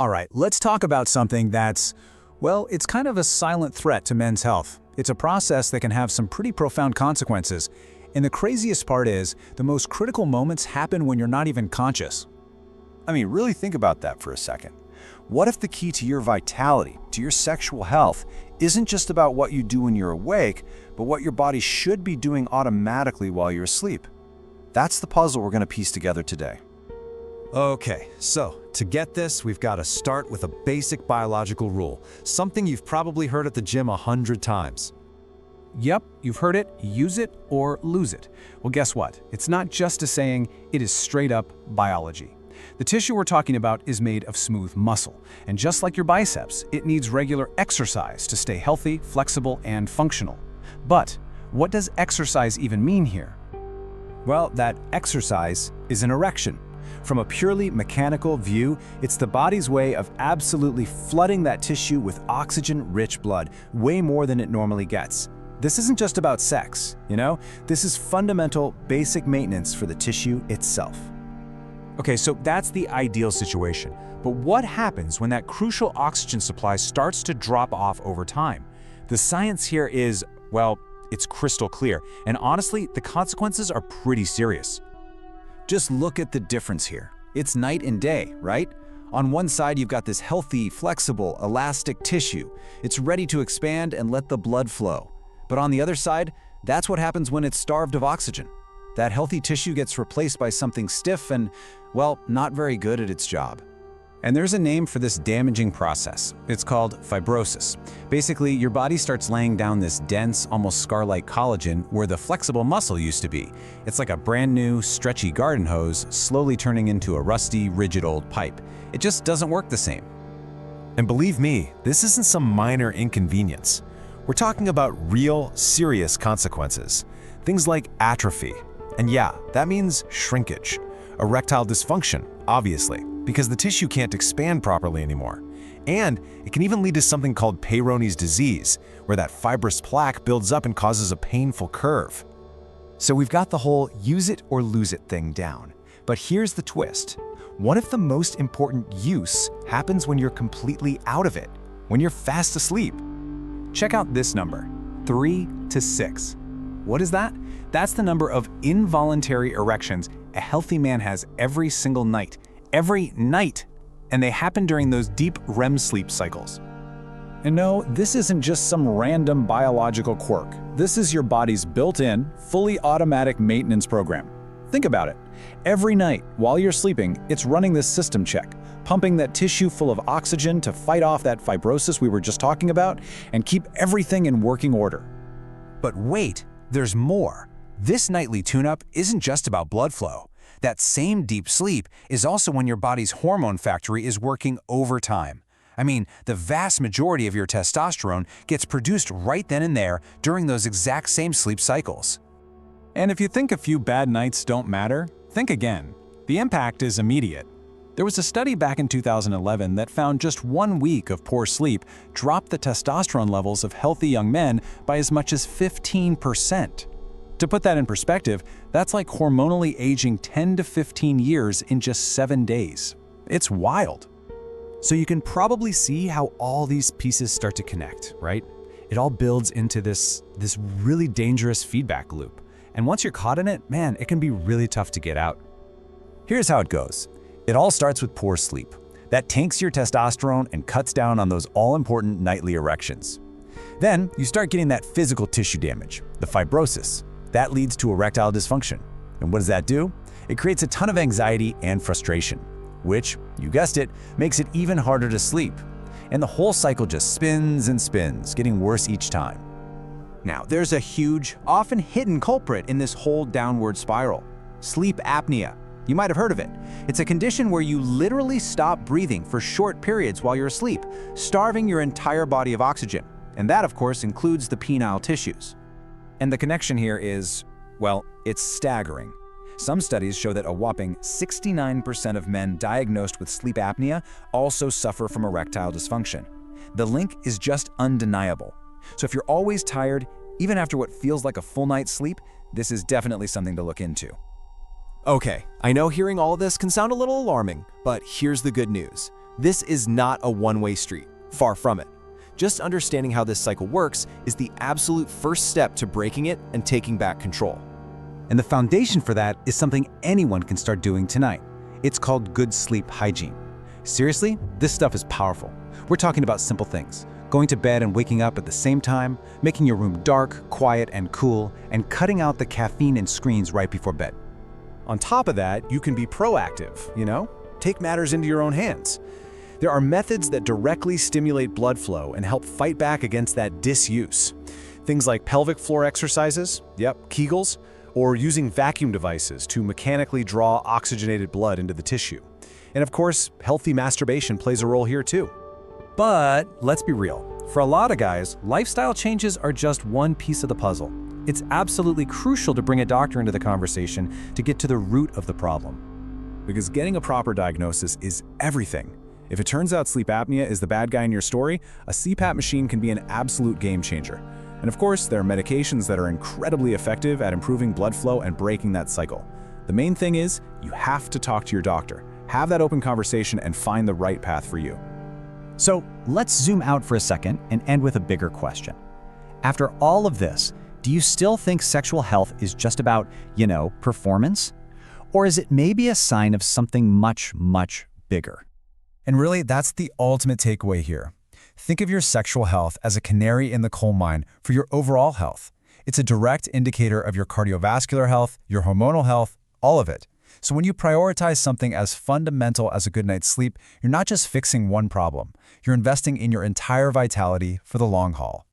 All right, let's talk about something that's, well, it's kind of a silent threat to men's health. It's a process that can have some pretty profound consequences. And the craziest part is, the most critical moments happen when you're not even conscious. I mean, really think about that for a second. What if the key to your vitality, to your sexual health, isn't just about what you do when you're awake, but what your body should be doing automatically while you're asleep? That's the puzzle we're going to piece together today. Okay, so to get this, we've got to start with a basic biological rule, something you've probably heard at the gym 100 times. Yep, you've heard it, use it or lose it. Well, guess what? It's not just a saying, it is straight up biology. The tissue we're talking about is made of smooth muscle, and just like your biceps, it needs regular exercise to stay healthy, flexible, and functional. But what does exercise even mean here? Well, that exercise is an erection. From a purely mechanical view, it's the body's way of absolutely flooding that tissue with oxygen-rich blood, way more than it normally gets. This isn't just about sex, you know? This is fundamental, basic maintenance for the tissue itself. Okay, so that's the ideal situation. But what happens when that crucial oxygen supply starts to drop off over time? The science here is, well, it's crystal clear, and honestly, the consequences are pretty serious. Just look at the difference here. It's night and day, right? On one side, you've got this healthy, flexible, elastic tissue. It's ready to expand and let the blood flow. But on the other side, that's what happens when it's starved of oxygen. That healthy tissue gets replaced by something stiff and, well, not very good at its job. And there's a name for this damaging process. It's called fibrosis. Basically, your body starts laying down this dense, almost scar-like collagen where the flexible muscle used to be. It's like a brand new, stretchy garden hose slowly turning into a rusty, rigid old pipe. It just doesn't work the same. And believe me, this isn't some minor inconvenience. We're talking about real, serious consequences. Things like atrophy. And yeah, that means shrinkage. Erectile dysfunction, obviously, because the tissue can't expand properly anymore. And it can even lead to something called Peyronie's disease, where that fibrous plaque builds up and causes a painful curve. So we've got the whole use it or lose it thing down. But here's the twist. What if the most important use happens when you're completely out of it, when you're fast asleep? Check out this number, 3 to 6. What is that? That's the number of involuntary erections a healthy man has every single night. Every night! And they happen during those deep REM sleep cycles. And no, this isn't just some random biological quirk. This is your body's built-in, fully automatic maintenance program. Think about it. Every night, while you're sleeping, it's running this system check, pumping that tissue full of oxygen to fight off that fibrosis we were just talking about and keep everything in working order. But wait, there's more. This nightly tune-up isn't just about blood flow. That same deep sleep is also when your body's hormone factory is working overtime. I mean, the vast majority of your testosterone gets produced right then and there during those exact same sleep cycles. And if you think a few bad nights don't matter, think again. The impact is immediate. There was a study back in 2011 that found just 1 week of poor sleep dropped the testosterone levels of healthy young men by as much as 15%. To put that in perspective, that's like hormonally aging 10 to 15 years in just 7 days. It's wild. So you can probably see how all these pieces start to connect, right? It all builds into this really dangerous feedback loop. And once you're caught in it, man, it can be really tough to get out. Here's how it goes. It all starts with poor sleep. That tanks your testosterone and cuts down on those all-important nightly erections. Then you start getting that physical tissue damage, the fibrosis. That leads to erectile dysfunction. And what does that do? It creates a ton of anxiety and frustration, which, you guessed it, makes it even harder to sleep. And the whole cycle just spins and spins, getting worse each time. Now, there's a huge, often hidden culprit in this whole downward spiral: sleep apnea. You might have heard of it. It's a condition where you literally stop breathing for short periods while you're asleep, starving your entire body of oxygen. And that, of course, includes the penile tissues. And the connection here is, well, it's staggering. Some studies show that a whopping 69% of men diagnosed with sleep apnea also suffer from erectile dysfunction. The link is just undeniable. So if you're always tired, even after what feels like a full night's sleep, this is definitely something to look into. Okay, I know hearing all of this can sound a little alarming, but here's the good news. This is not a one-way street, far from it. Just understanding how this cycle works is the absolute first step to breaking it and taking back control. And the foundation for that is something anyone can start doing tonight. It's called good sleep hygiene. Seriously, this stuff is powerful. We're talking about simple things. Going to bed and waking up at the same time, making your room dark, quiet, and cool, and cutting out the caffeine and screens right before bed. On top of that, you can be proactive, Take matters into your own hands. There are methods that directly stimulate blood flow and help fight back against that disuse. Things like pelvic floor exercises, Kegels, or using vacuum devices to mechanically draw oxygenated blood into the tissue. And of course, healthy masturbation plays a role here too. But let's be real. For a lot of guys, lifestyle changes are just one piece of the puzzle. It's absolutely crucial to bring a doctor into the conversation to get to the root of the problem. Because getting a proper diagnosis is everything. If it turns out sleep apnea is the bad guy in your story, a CPAP machine can be an absolute game changer. And of course, there are medications that are incredibly effective at improving blood flow and breaking that cycle. The main thing is, you have to talk to your doctor. Have that open conversation and find the right path for you. So let's zoom out for a second and end with a bigger question. After all of this, do you still think sexual health is just about, performance? Or is it maybe a sign of something much, much bigger? And really, that's the ultimate takeaway here. Think of your sexual health as a canary in the coal mine for your overall health. It's a direct indicator of your cardiovascular health, your hormonal health, all of it. So when you prioritize something as fundamental as a good night's sleep, you're not just fixing one problem. You're investing in your entire vitality for the long haul.